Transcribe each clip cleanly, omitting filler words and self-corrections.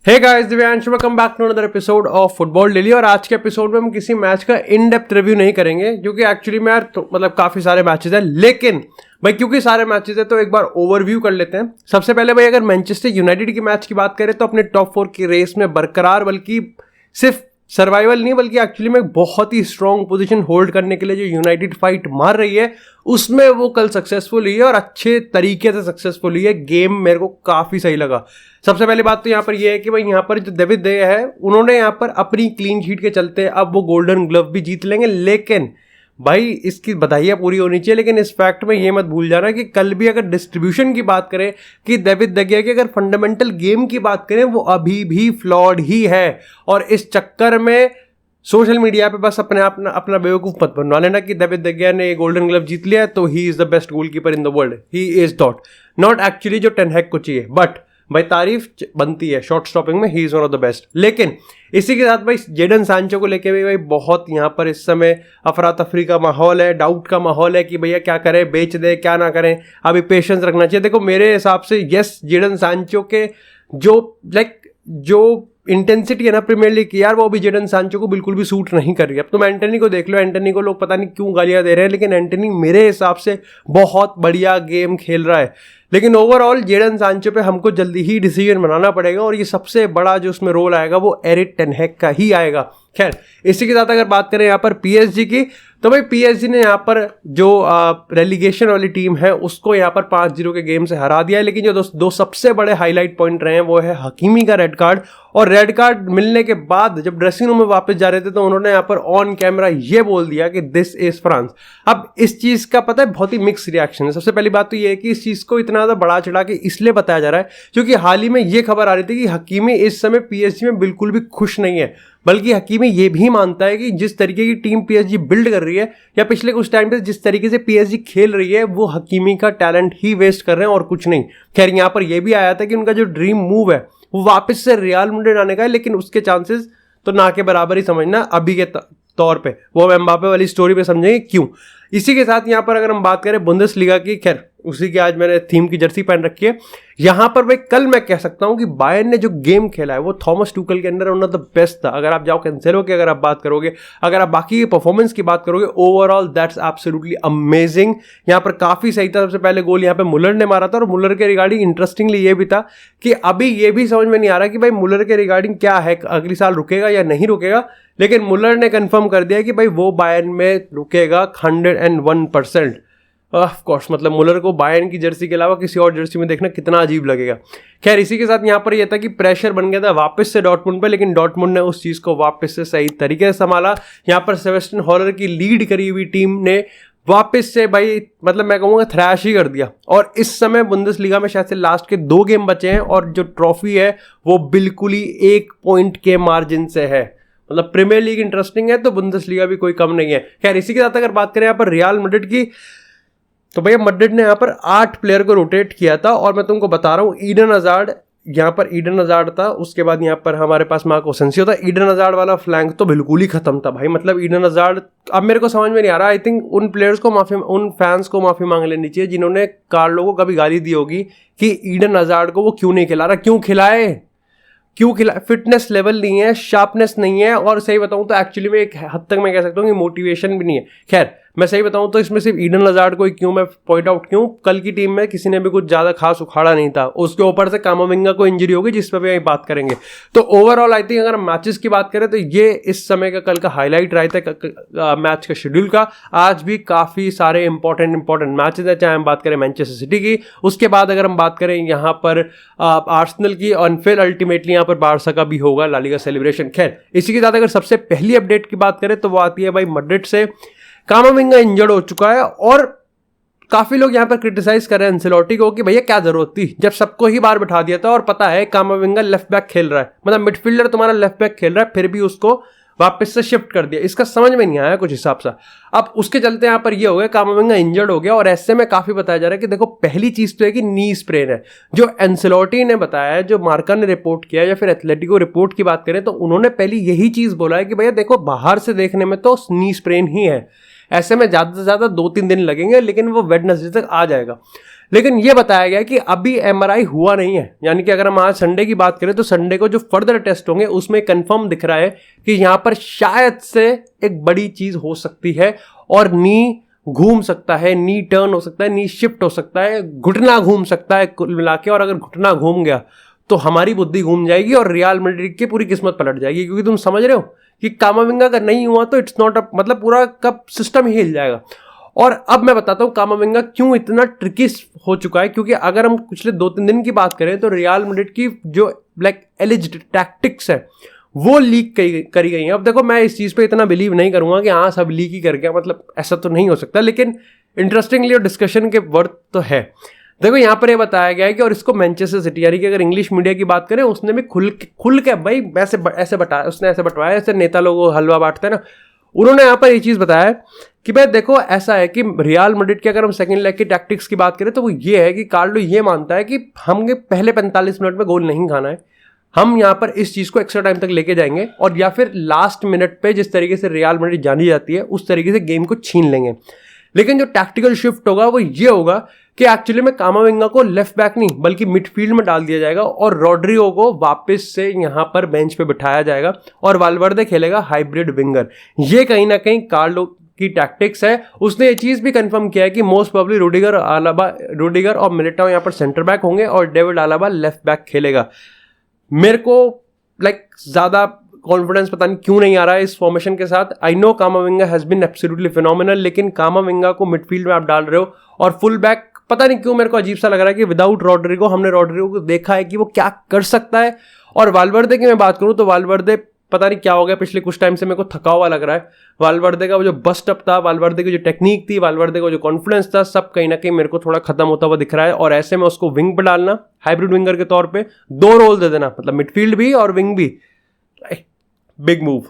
Hey guys, Divyansh, welcome back to another episode of football daily. और आज के episode में हम किसी मैच का इन डेप्थ रिव्यू नहीं करेंगे क्योंकि एक्चुअली में यार मतलब काफी सारे मैचेस हैं, लेकिन भाई क्योंकि सारे मैचेस हैं तो एक बार ओवरव्यू कर लेते हैं। सबसे पहले भाई अगर मैनचेस्टर यूनाइटेड की मैच की बात करें तो अपने टॉप 4 की रेस में बरकरार, बल्कि सिर्फ सर्वाइवल नहीं बल्कि एक्चुअली में बहुत ही स्ट्रॉन्ग पोजीशन होल्ड करने के लिए जो यूनाइटेड फाइट मार रही है उसमें वो कल सक्सेसफुल हुई है और अच्छे तरीके से सक्सेसफुल हुई है। गेम मेरे को काफ़ी सही लगा। सबसे पहली बात तो यहाँ पर ये है कि भाई यहाँ पर जो डेविड दे है उन्होंने यहाँ पर अपनी क्लीन शीट के चलते अब वो गोल्डन ग्लव भी जीत लेंगे, लेकिन भाई इसकी बधाइयाँ पूरी होनी चाहिए। लेकिन इस फैक्ट में ये मत भूल जाना कि कल भी अगर डिस्ट्रीब्यूशन की बात करें कि डेविड de Gea की अगर फंडामेंटल गेम की बात करें वो अभी भी फ्लॉड ही है। और इस चक्कर में सोशल मीडिया पे बस अपना बेवकूफ़ मत बनवा लेना कि डेविड de Gea ने गोल्डन ग्लव जीत लिया तो he is the best goalkeeper in the world. He is not actually जो टेन हैग को चाहिए, बट भाई तारीफ बनती है शॉट स्टॉपिंग में, he is one of the best. लेकिन इसी के साथ भाई जेडन सांचो को लेके भी भाई बहुत यहाँ पर इस समय अफरा तफरी का माहौल है, डाउट का माहौल है कि भैया क्या करें, बेच दे क्या ना करें, अभी पेशेंस रखना चाहिए। देखो मेरे हिसाब से यस, जेडन सांचो के जो इंटेंसिटी है ना प्रीमियर लीग की यार, वो अभी जेडन सांचो को बिल्कुल भी सूट नहीं कर रही है। अब तुम एंटनी को देख लो, एंटनी को लोग पता नहीं क्यों गालियां दे रहे हैं, लेकिन एंटनी मेरे हिसाब से बहुत बढ़िया गेम खेल रहा है। लेकिन ओवरऑल जेडन सांचो पे हमको जल्दी ही डिसीजन बनाना पड़ेगा और ये सबसे बड़ा जो उसमें रोल आएगा वो एरिक टेन हैग का ही आएगा। खैर, इसी के साथ अगर बात करें यहाँ पर पीएसजी की, तो भाई पीएसजी ने यहाँ पर जो रेलीगेशन वाली टीम है उसको यहाँ पर 5-0 के गेम से हरा दिया है। लेकिन जो दो सबसे बड़े हाईलाइट पॉइंट रहे हैं वो है हकीमी का रेड कार्ड, और रेड कार्ड मिलने के बाद जब ड्रेसिंग रूम में वापस जा रहे थे तो उन्होंने यहाँ पर ऑन कैमरा ये बोल दिया कि दिस इज फ्रांस। अब इस चीज़ का पता है बहुत ही मिक्स रिएक्शन है। सबसे पहली बात तो ये है कि इस चीज़ को इतना ज़्यादा बढ़ा चढ़ा के इसलिए बताया जा रहा है क्योंकि हाल ही में ये खबर आ रही थी कि हकीमी इस समय पीएसजी में बिल्कुल भी खुश नहीं है, बल्कि हकीमी ये भी मानता है कि जिस तरीके की टीम पीएसजी बिल्ड कर रही है या पिछले कुछ टाइम पे जिस तरीके से पीएसजी खेल रही है वो हकीमी का टैलेंट ही वेस्ट कर रहे हैं और कुछ नहीं। खैर, यहाँ पर यह भी आया था कि उनका जो ड्रीम मूव है वो वापस से रियल मैड्रिड आने का है, लेकिन उसके चांसेस तो ना के बराबर ही समझना अभी के तौर पे। वो हम एम्बापे वाली स्टोरी में समझेंगे क्यों। इसी के साथ यहाँ पर अगर हम बात करें बुंदेसलीगा की, खैर उसी की आज मैंने थीम की जर्सी पहन रखी है। यहाँ पर भाई कल मैं कह सकता हूँ कि बायर्न ने जो गेम खेला है वो थॉमस टूकल के अंदर वन ऑफ द बेस्ट था। अगर आप जाओ कैंसेलो की अगर आप बात करोगे, अगर आप बाकी की परफॉर्मेंस की बात करोगे, ओवरऑल दैट्स एब्सोल्युटली अमेजिंग। यहाँ पर काफ़ी सही था। सबसे पहले गोल यहाँ पे मुलर ने मारा था और मुलर के रिगार्डिंग इंटरेस्टिंगली ये भी था कि अभी ये भी समझ में नहीं आ रहा कि भाई मुलर के रिगार्डिंग क्या है, अगली साल रुकेगा या नहीं रुकेगा, लेकिन मुलर ने कंफर्म कर दिया कि भाई वो बायर्न में रुकेगा 101%। ऑफ कोर्स मतलब मुलर को बायर्न की जर्सी के अलावा किसी और जर्सी में देखना कितना अजीब लगेगा। खैर, इसी के साथ यहाँ पर यह था कि प्रेशर बन गया था वापस से डॉर्टमुंड पे, लेकिन डॉर्टमुंड ने उस चीज़ को वापस से सही तरीके से संभाला। यहाँ पर सेबेस्टियन हॉलर की लीड करी हुई टीम ने वापस से भाई मतलब मैं कहूँगा थ्रैश ही कर दिया। और इस समय बुंदेसलीगा में शायद से लास्ट के 2 गेम बचे हैं और जो ट्रॉफी है वो बिल्कुल ही 1 पॉइंट के मार्जिन से है। मतलब प्रीमियर लीग इंटरेस्टिंग है तो बुंदेसलीगा भी कोई कम नहीं है। खैर, इसी के साथ अगर बात करें यहाँ पर रियल मैड्रिड की, तो भैया मैड्रिड ने यहाँ पर 8 प्लेयर को रोटेट किया था और मैं तुमको बता रहा हूँ ईडन हज़ार्ड, यहाँ पर ईडन हज़ार्ड था, उसके बाद यहाँ पर हमारे पास मार्को असेंसियो था। ईडन हज़ार्ड वाला फ्लैंक तो बिल्कुल ही खत्म था भाई। मतलब ईडन हज़ार्ड, अब मेरे को समझ में नहीं आ रहा, आई थिंक उन प्लेयर्स को उन फैंस को माफ़ी मांग लेनी चाहिए जिन्होंने कार्लो को कभी गाली दी होगी कि ईडन हज़ार्ड को वो क्यों नहीं खिला रहा, क्यों खिलाए। फिटनेस लेवल नहीं है, शार्पनेस नहीं है, और सही बताऊं तो एक्चुअली में एक हद तक मैं कह सकता हूं कि मोटिवेशन भी नहीं है। खैर, मैं सही बताऊं तो इसमें सिर्फ ईडन हज़ार्ड को क्यों मैं पॉइंट आउट क्यों, कल की टीम में किसी ने भी कुछ ज़्यादा खास उखाड़ा नहीं था। उसके ऊपर से कामाविंगा को इंजरी होगी जिस पर भी बात करेंगे। तो ओवरऑल आई थिंक अगर मैचेस की बात करें तो ये इस समय का कल का हाईलाइट रहा था मैच का शेड्यूल का। आज भी काफ़ी सारे इंपॉर्टेंट मैचेस हैं, चाहे हम बात करें मैनचेस्टर सिटी की, उसके बाद अगर हम बात करें यहाँ पर आर्सेनल की, और फिर अल्टीमेटली यहाँ पर बारसा का भी होगा ला लीगा सेलिब्रेशन। खैर, इसी के साथ अगर सबसे पहली अपडेट की बात करें तो वो आती है भाई मैड्रिड से। कामाविंगा इंजर्ड हो चुका है और काफी लोग यहाँ पर क्रिटिसाइज कर रहे हैं एंसेलोटी को कि भैया क्या जरूरत थी जब सबको ही बाहर बिठा दिया था और पता है कामाविंगा लेफ्ट बैक खेल रहा है, मतलब मिडफील्डर तुम्हारा लेफ्ट बैक खेल रहा है, फिर भी उसको वापस से शिफ्ट कर दिया। इसका समझ में नहीं आया कुछ हिसाब से। अब उसके चलते यहाँ पर ये हो गया, कामाविंगा इंजर्ड हो गया और ऐसे में काफी बताया जा रहा है कि देखो पहली चीज तो है कि नी स्प्रेन है, जो एंसेलोटी ने बताया है, जो मार्का ने रिपोर्ट किया या फिर एथलेटिको रिपोर्ट की बात करें तो उन्होंने पहली यही चीज बोला है कि भैया देखो बाहर से देखने में तो नी स्प्रेन ही है, ऐसे में ज़्यादा से ज़्यादा 2-3 दिन लगेंगे, लेकिन वो वेडनेसडे तक आ जाएगा। लेकिन ये बताया गया कि अभी एमआरआई हुआ नहीं है, यानी कि अगर हम आज संडे की बात करें तो संडे को जो फर्दर टेस्ट होंगे उसमें कंफर्म दिख रहा है कि यहां पर शायद से एक बड़ी चीज हो सकती है और नी घूम सकता है, नी टर्न हो सकता है, नी शिफ्ट हो सकता है, घुटना घूम सकता है कुल मिला के। और अगर घुटना घूम गया तो हमारी बुद्धि घूम जाएगी और रियल मैड्रिड की पूरी किस्मत पलट जाएगी, क्योंकि तुम समझ रहे हो कि कामाविंगा अगर नहीं हुआ तो इट्स नॉट मतलब पूरा कप सिस्टम ही हिल जाएगा। और अब मैं बताता हूं कामाविंगा क्यों इतना ट्रिकी हो चुका है, क्योंकि अगर हम पिछले 2-3 दिन की बात करें तो रियल मैड्रिड की जो एलिज्ड टैक्टिक्स है वो लीक करी गई है। अब देखो मैं इस चीज पे इतना बिलीव नहीं करूंगा कि हाँ सब लीक ही कर गया, मतलब ऐसा तो नहीं हो सकता, लेकिन इंटरेस्टिंगली और डिस्कशन के वर्थ तो है। देखो यहाँ पर ये बताया गया है कि और इसको मैनचेस्टर सिटी, यानी कि अगर इंग्लिश मीडिया की बात करें उसने भी खुल के भाई ऐसे बताया, उसने ऐसे बटवाया ऐसे नेता लोग हलवा बांटते हैं ना, उन्होंने यहाँ पर ये चीज बताया कि भाई देखो ऐसा है कि रियल मैड्रिड की अगर हम सेकंड लेग की टैक्टिक्स की बात करें तो वो ये है कि कार्लो ये मानता है कि हमें पहले 45 मिनट में गोल नहीं खाना है, हम यहाँ पर इस चीज को एक्स्ट्रा टाइम तक लेके जाएंगे और या फिर लास्ट मिनट पे जिस तरीके से रियल मैड्रिड जानी जाती है उस तरीके से गेम को छीन लेंगे। लेकिन जो टैक्टिकल शिफ्ट होगा वो ये होगा कि एक्चुअली में कामाविंगा को लेफ्ट बैक नहीं बल्कि मिडफील्ड में डाल दिया जाएगा और रॉड्रिगो को वापस से यहाँ पर बेंच पे बिठाया जाएगा और वाल्वर्दे खेलेगा हाइब्रिड विंगर। ये कहीं ना कहीं कार्लो की टैक्टिक्स है। उसने ये चीज भी कंफर्म किया है कि मोस्ट प्रोबेबली रुडिगर और मिलिटाओ यहाँ पर सेंटर बैक होंगे और डेविड आलाबा लेफ्ट बैक खेलेगा। मेरे को ज्यादा कॉन्फिडेंस पता नहीं क्यों नहीं आ रहा है इस फॉर्मेशन के साथ। I know Camavinga has been absolutely phenomenal, लेकिन कामाविंगा को मिडफील्ड में आप डाल रहे हो और फुल बैक पता नहीं क्यों मेरे को अजीब सा लग रहा है कि विदाउट रॉड्रिगो हमने रॉड्रिगो को देखा है कि वो क्या कर सकता है। और वाल्वर्दे की मैं बात करूं तो वाल्वर्दे पता नहीं क्या हो गया, पिछले कुछ टाइम से मेरे को थका हुआ लग रहा है। वाल्वर्दे का वो जो बस्ट अप था, वाल्वर्दे की जो टेक्निक थी, वाल्वर्दे का जो कॉन्फिडेंस था, सब कहीं ना कहीं मेरे को थोड़ा खत्म होता हुआ दिख रहा है। और ऐसे में उसको विंग पे डालना, हाइब्रिड विंगर के तौर पे 2 रोल दे देना, मतलब मिडफील्ड भी और विंग भी, बिग मूव,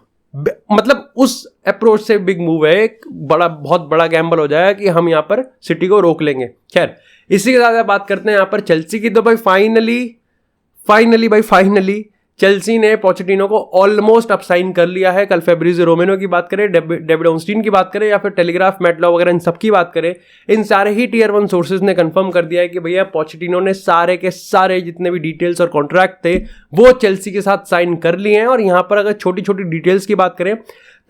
मतलब उस अप्रोच से बिग मूव है, एक बहुत बड़ा गैम्बल हो जाएगा कि हम यहाँ पर सिटी को रोक लेंगे। खैर इसी के साथ बात करते हैं यहाँ पर चेल्सी की। तो भाई फाइनली चेल्सी ने पोचेटिनो को ऑलमोस्ट अप साइन कर लिया है। कल फैब्रिज़ियो रोमेनो की बात करें, डेविड ऑर्नस्टीन की बात करें या फिर टेलीग्राफ, मैटलॉ वगैरह इन सब की बात करें, इन सारे ही टियर 1 सोर्सेज ने कंफर्म कर दिया है कि भैया पोचेटिनो ने सारे के सारे जितने भी डिटेल्स और कॉन्ट्रैक्ट थे वो चेल्सी के साथ साइन कर लिए हैं। और यहाँ पर अगर छोटी छोटी डिटेल्स की बात करें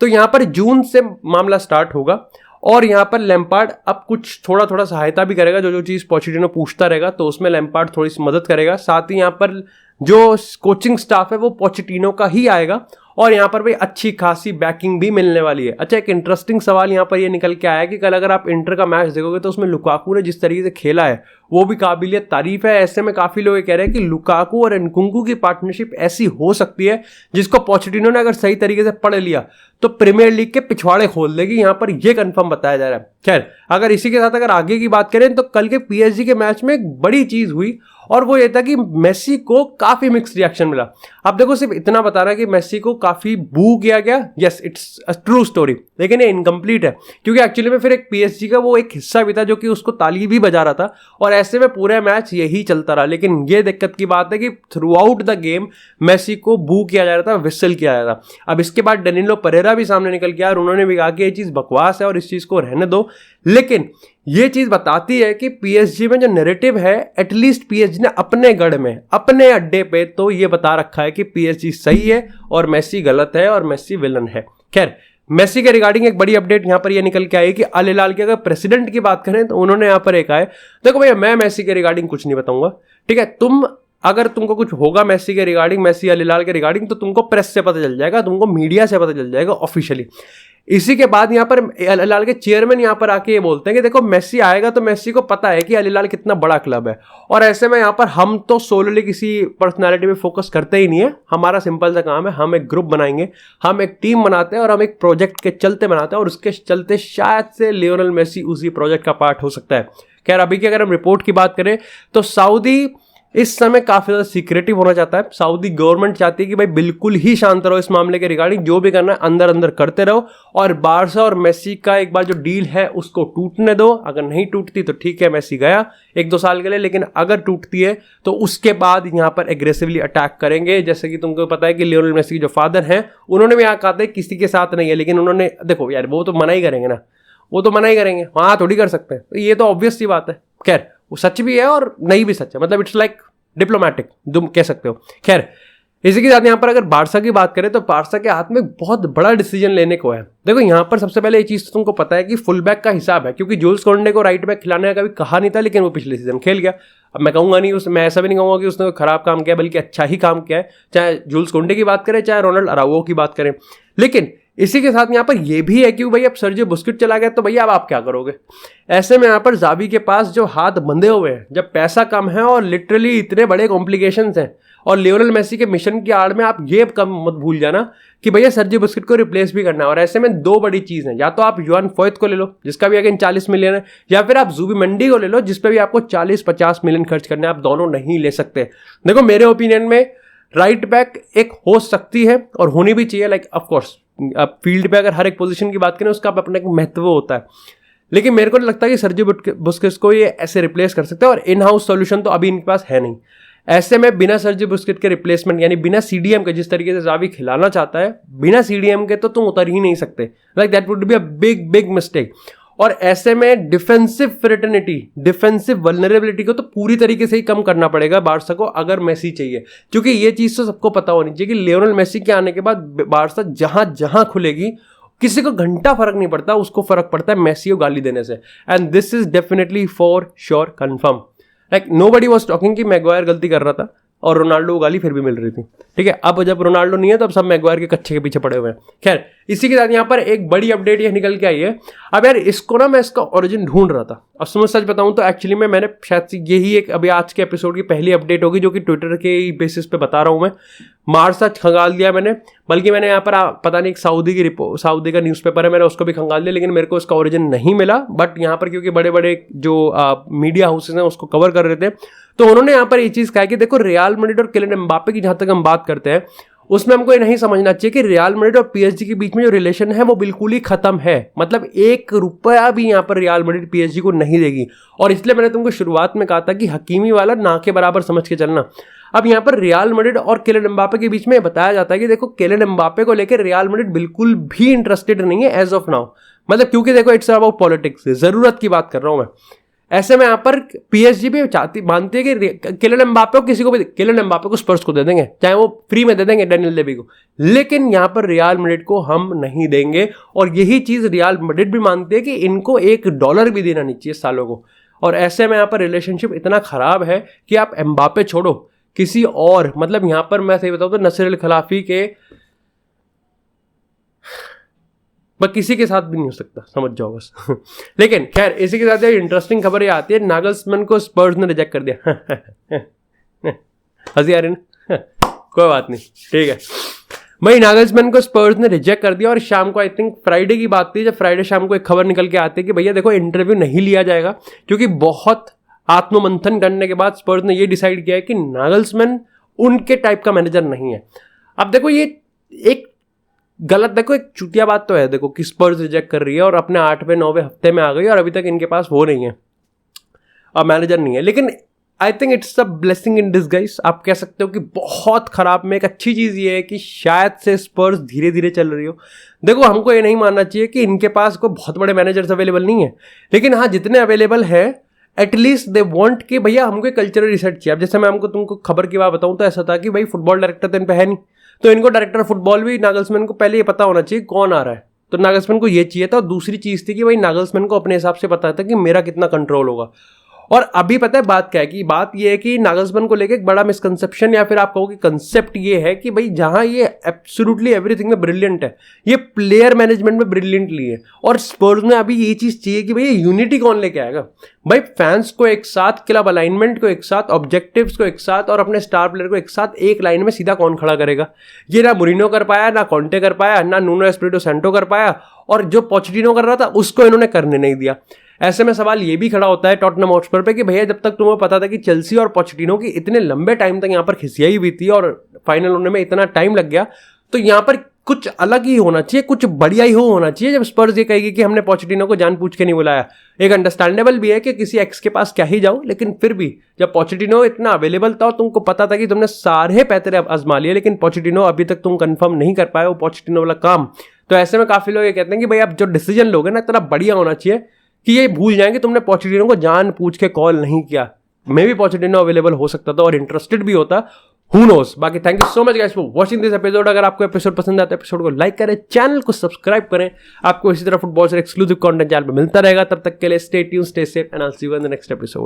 तो यहाँ पर जून से मामला स्टार्ट होगा और यहाँ पर लैम्पार्ड अब कुछ थोड़ा सहायता भी करेगा, जो चीज़ पोचेटिनो पूछता रहेगा तो उसमें लैम्पार्ड थोड़ी सी मदद करेगा। साथ ही यहाँ पर जो कोचिंग स्टाफ है वो पोचेटिनो का ही आएगा और यहाँ पर भी अच्छी खासी बैकिंग भी मिलने वाली है। अच्छा, एक इंटरेस्टिंग सवाल यहाँ पर ये निकल के आया कि कल अगर आप इंटर का मैच देखोगे तो उसमें लुकाकू ने जिस तरीके से खेला है वो भी काबिलियत तारीफ है। ऐसे में काफी लोग ये कह रहे हैं कि लुकाकू और एनकुंकू की पार्टनरशिप ऐसी हो सकती है जिसको पोचेटिनो ने अगर सही तरीके से पढ़ लिया तो प्रीमियर लीग के पिछवाड़े खोल देगी, यहाँ पर यह कंफर्म बताया जा रहा है। खैर अगर इसी के साथ अगर आगे की बात करें तो कल के पीएसजी के मैच में एक बड़ी चीज हुई और वो ये था कि मेसी को काफी मिक्स रिएक्शन मिला। अब देखो सिर्फ इतना बता रहा है कि मेसी को काफी बू किया गया, yes it's a true story, लेकिन ये इनकम्प्लीट है क्योंकि एक्चुअली में फिर एक पीएसजी का वो एक हिस्सा भी था जो कि उसको ताली भी बजा रहा था और ऐसे में पूरे मैच यही चलता रहा। लेकिन ये दिक्कत की बात है कि throughout the game Messi को बू किया जा रहा था, विसल किया जा रहा था। अब इसके बाद डेनिलो परेरा भी सामने निकल गया और उन्होंने भी कहा कि ये चीज बकवास है और इस चीज को रहने दो। लेकिन ये चीज बताती है कि पीएसजी में जो नैरेटिव है, एटलीस्ट पीएसजी ने अपने गढ़ में, अपने अड्डे पे तो ये बता रखा है कि पीएसजी सही है और मेसी गलत है और मेसी विलन है। खैर मेसी के रिगार्डिंग एक बड़ी अपडेट यहां पर ये निकल के आई कि अल हिलाल के अगर प्रेसिडेंट की बात करें तो उन्होंने यहां पर एक आए, देखो भैया मैं मेसी के रिगार्डिंग कुछ नहीं बताऊंगा, ठीक है, अगर तुमको कुछ होगा मेसी के रिगार्डिंग, मेसी अल हिलाल के रिगार्डिंग, तो तुमको प्रेस से पता चल जाएगा, तुमको मीडिया से पता चल जाएगा ऑफिशियली। इसी के बाद यहाँ पर अल हिलाल के चेयरमैन यहाँ पर आके ये बोलते हैं कि देखो मेसी आएगा तो मेसी को पता है कि अल हिलाल कितना बड़ा क्लब है और ऐसे में यहाँ पर हम तो सोलोली किसी पर्सनालिटी पे फोकस करते ही नहीं है। हमारा सिंपल सा काम है, हम एक ग्रुप बनाएंगे, हम एक टीम बनाते हैं और हम एक प्रोजेक्ट के चलते बनाते हैं और उसके चलते शायद से लियोनेल मेसी उसी प्रोजेक्ट का पार्ट हो सकता है। खैर अभी की अगर हम रिपोर्ट की बात करें तो सऊदी इस समय काफी ज्यादा सीक्रेटिव होना चाहता है। सऊदी गवर्नमेंट चाहती है कि भाई बिल्कुल ही शांत रहो इस मामले के रिगार्डिंग, जो भी करना है अंदर अंदर करते रहो और बारसा और मेसी का एक बार जो डील है उसको टूटने दो। अगर नहीं टूटती तो ठीक है, मेसी गया 1-2 साल के लिए, लेकिन अगर टूटती है तो उसके बाद यहाँ पर एग्रेसिवली अटैक करेंगे। जैसे कि तुमको पता है कि लियोनेल मेसी जो फादर हैं उन्होंने भी यहाँ कहा था किसी के साथ नहीं है, लेकिन उन्होंने देखो यार वो तो मना ही करेंगे ना, वो तो मना ही करेंगे, वहाँ थोड़ी कर सकते हैं, तो ये तो ऑब्वियस सी बात है। खैर वो सच भी है और नहीं भी सच है, मतलब इट्स लाइक डिप्लोमेटिक तुम कह सकते हो। खैर इसी के साथ यहाँ पर अगर बारसा की बात करें तो बारसा के हाथ में बहुत बड़ा डिसीजन लेने को है। देखो यहाँ पर सबसे पहले ये चीज़ तो तुमको पता है कि फुल बैक का हिसाब है, क्योंकि जूल्स कोंडे को राइट बैक खिलाने का कभी कहा नहीं था, लेकिन वो पिछले सीजन खेल गया। अब मैं कहूँगा नहीं, मैं ऐसा भी नहीं कहूँगा कि उसने कोई खराब काम किया, बल्कि अच्छा ही काम किया है, चाहे जूल्स कोंडे की बात करें चाहे रोनाल्ड अराउजो की बात करें। लेकिन इसी के साथ यहाँ पर यह भी है कि भाई अब सर्जियो बुस्केट चला गया तो भैया अब आप क्या करोगे। ऐसे में यहाँ पर जावी के पास जो हाथ बंधे हुए हैं, जब पैसा कम है और लिटरली इतने बड़े कॉम्प्लिकेशंस हैं, और लियोनेल मेसी के मिशन की आड़ में आप ये कम मत भूल जाना कि भैया सर्जियो बुस्केट को रिप्लेस भी करना है। और ऐसे में दो बड़ी चीज़ है, या तो आप योहान फोयत को ले लो जिसका भी अगेन 40 मिलियन है, या फिर आप जुबिमेंडी को ले लो जिस पे भी आपको 40-50 मिलियन खर्च करने हैं। आप दोनों नहीं ले सकते। देखो मेरे ओपिनियन में राइट बैक एक हो सकती है और होनी भी चाहिए, लाइक ऑफकोर्स अब फील्ड पे अगर हर एक पोजीशन की बात करें उसका अपना एक महत्व होता है, लेकिन मेरे को लगता है कि सर्जियो बुस्केट्स को ये ऐसे रिप्लेस कर सकते हैं, और इन हाउस सॉल्यूशन तो अभी इनके पास है नहीं। ऐसे में बिना सर्जियो बुस्केट के रिप्लेसमेंट यानी बिना सीडीएम के, जिस तरीके से जावी खिलाना चाहता है, बिना सीडीएम के तो तुम उतर ही नहीं सकते। Like that would be a big big mistake. और ऐसे में डिफेंसिव फ्रेटर्निटी, डिफेंसिव वल्नरेबिलिटी को तो पूरी तरीके से ही कम करना पड़ेगा बारसा को अगर मेसी चाहिए, क्योंकि ये चीज़ तो सबको पता होनी चाहिए कि लियोनेल मेसी के आने के बाद बारसा जहां जहां खुलेगी किसी को घंटा फर्क नहीं पड़ता, उसको फर्क पड़ता है मेसी को गाली देने से। And this is definitely for sure confirm. Like nobody was talking कि मैगवायर गलती कर रहा था और रोनाल्डो को गाली फिर भी मिल रही थी, ठीक है। अब जब रोनाल्डो नहीं है तो अब सब मैगवायर के कच्चे के पीछे पड़े हुए हैं। खैर इसी के साथ यहाँ पर एक बड़ी अपडेट ये निकल के आई है। अब यार इसको ना मैं इसका ओरिजिन ढूंढ रहा था। अब समझ सच बताऊं तो एक्चुअली में मैंने शायद से यही एक अभी आज के एपिसोड की पहली अपडेट होगी जो कि ट्विटर के बेसिस पे बता रहा हूँ मैं। मार्सा खंगाल दिया मैंने, बल्कि मैंने यहाँ पर पता नहीं एक सऊदी का न्यूज़पेपर है, मैंने उसको भी खंगाल दिया, लेकिन मेरे को उसका ओरिजिन नहीं मिला। बट यहाँ पर क्योंकि बड़े बड़े जो मीडिया हाउसेज हैं उसको कवर कर रहे थे, तो उन्होंने यहाँ पर ये चीज़ कहा कि देखो रियल मैड्रिड और किलियन एम्बापे की जहाँ तक हम बात करते हैं उसमें हमको ये नहीं समझना चाहिए कि रियल मैड्रिड और पीएसजी के बीच में जो रिलेशन है वो बिल्कुल ही खत्म है। मतलब ₹1 भी यहाँ पर रियल मैड्रिड पीएसजी को नहीं देगी। और इसलिए मैंने तुमको शुरुआत में कहा था कि हकीमी वाला ना के बराबर समझ के चलना। अब यहाँ पर रियल मैड्रिड और किलियन एम्बापे के बीच में बताया जाता है कि देखो किलियन एम्बापे को लेकर रियल मैड्रिड बिल्कुल भी इंटरेस्टेड नहीं है एज ऑफ नाउ। मतलब क्योंकि देखो इट्स अबाउट पॉलिटिक्स, जरूरत की बात कर रहा हूं मैं। ऐसे में यहाँ पर पीएसजी भी मानती है कि किलियन एम्बापे को किसी को भी, किलियन एम्बापे को स्पर्स को दे देंगे, चाहे वो फ्री में दे देंगे डेनियल लेवी को, लेकिन यहाँ पर रियल मैड्रिड को हम नहीं देंगे। और यही चीज रियल मैड्रिड भी मानती है कि इनको $1 भी देना नहीं चाहिए सालों को। और ऐसे में यहाँ पर रिलेशनशिप इतना खराब है कि आप एम्बापे छोड़ो किसी और, मतलब यहाँ पर मैं सही बताऊं तो नसर अल खलाफी के बस किसी के साथ भी नहीं हो सकता, समझ जाओ बस। लेकिन खैर इसी के साथ इंटरेस्टिंग खबर ये आती है, नागल्समैन को स्पर्स ने रिजेक्ट कर दिया। हंसी आ रही ना, कोई बात नहीं, ठीक है भाई। नागल्समैन को स्पर्स ने रिजेक्ट कर दिया और शाम को आई थिंक फ्राइडे की बात थी, जब फ्राइडे शाम को एक खबर निकल के आती है कि भैया देखो इंटरव्यू नहीं लिया जाएगा, क्योंकि बहुत आत्ममंथन करने के बाद स्पर्स ने ये डिसाइड किया है कि नागल्समैन उनके टाइप का मैनेजर नहीं है। अब देखो ये एक गलत, देखो एक चुतिया बात तो है देखो कि स्पर्स रिजेक्ट कर रही है और अपने 8वें 9वें हफ्ते में आ गई और अभी तक इनके पास वो नहीं है, अब मैनेजर नहीं है। लेकिन I think it's a blessing in disguise. आप कह सकते हो कि बहुत खराब में एक अच्छी चीज़ ये है कि शायद से स्पर्स धीरे धीरे चल रही हो। देखो हमको ये नहीं मानना चाहिए कि इनके पास कोई बहुत बड़े मैनेजर्स अवेलेबल नहीं है, लेकिन हाँ जितने अवेलेबल है एटलीस्ट दे वांट कि भैया हमको एक कल्चरल रिसेट चाहिए। अब जैसे मैं तुमको खबर की बात बताऊं तो ऐसा था कि भाई फुटबॉल डायरेक्टर तो इन पे है नहीं, तो इनको डायरेक्टर फुटबॉल भी नागल्समैन को पहले ये पता होना चाहिए कौन आ रहा है, तो नागल्समैन को ये चाहिए था। और दूसरी चीज़ थी कि भाई नागल्समैन को अपने हिसाब से पता था कि मेरा कितना कंट्रोल होगा। और अभी पता है बात क्या है कि बात ये है कि नागल्समैन को लेके एक बड़ा मिसकंसेप्शन या फिर आप कहो कि कंसेप्ट ये है कि भाई जहां ये एब्सोल्युटली एवरीथिंग में ब्रिलियंट है, ये प्लेयर मैनेजमेंट में ब्रिलियंटली है। और स्पर्स में अभी ये चीज़ चाहिए कि भाई ये यूनिटी कौन लेके आएगा, भाई फैंस को एक साथ, क्लब अलाइनमेंट को एक साथ, ऑब्जेक्टिव्स को एक साथ और अपने स्टार प्लेयर को एक साथ एक लाइन में सीधा कौन खड़ा करेगा। ये ना मुरीनो कर पाया, ना कॉन्टे कर पाया, ना नूनो एस्पिरिटो सैंटो कर पाया, और जो पोचेटिनो कर रहा था उसको इन्होंने करने नहीं दिया। ऐसे में सवाल ये भी खड़ा होता है टॉटनहम हॉटस्पर पे कि भैया जब तक तुम्हें पता था कि चेल्सी और पोचेटिनो की इतने लंबे टाइम तक यहाँ पर खिसियाई हुई थी और फाइनल होने में इतना टाइम लग गया, तो यहाँ पर कुछ अलग ही होना चाहिए, कुछ बढ़िया ही होना चाहिए। जब स्पर्स ये कहेगी कि हमने पोचेटिनो को जानबूझ के नहीं बुलाया, एक अंडरस्टैंडेबल भी है कि किसी एक्स के पास क्या ही जाओ, लेकिन फिर भी जब पोचेटिनो इतना अवेलेबल था और तुमको पता था कि तुमने सारे पैतरे आजमा लिए, लेकिन पोचेटिनो अभी तक तुम कंफर्म नहीं कर पाए वो पोचेटिनो वाला काम, तो ऐसे में काफी लोग ये कहते हैं कि भाई आप जो डिसीजन लोगे ना इतना बढ़िया होना चाहिए कि ये भूल जाएं कि तुमने पोचेटिनो को जान पूछ के कॉल नहीं किया। मे भी पोचेटिनो अवेलेबल हो सकता था और इंटरेस्टेड भी होता, हु नोस। बाकी thank you so much guys for watching this episode. अगर आपको एपिसोड पसंद आता है एपिसोड को लाइक करें, चैनल को सब्सक्राइब करें। आपको इसी तरह फुटबॉल से एक्सक्लूसिव कंटेंट चैनल पे मिलता रहेगा। तब तक के लिए stay tuned, stay safe and I will see you in the next episode.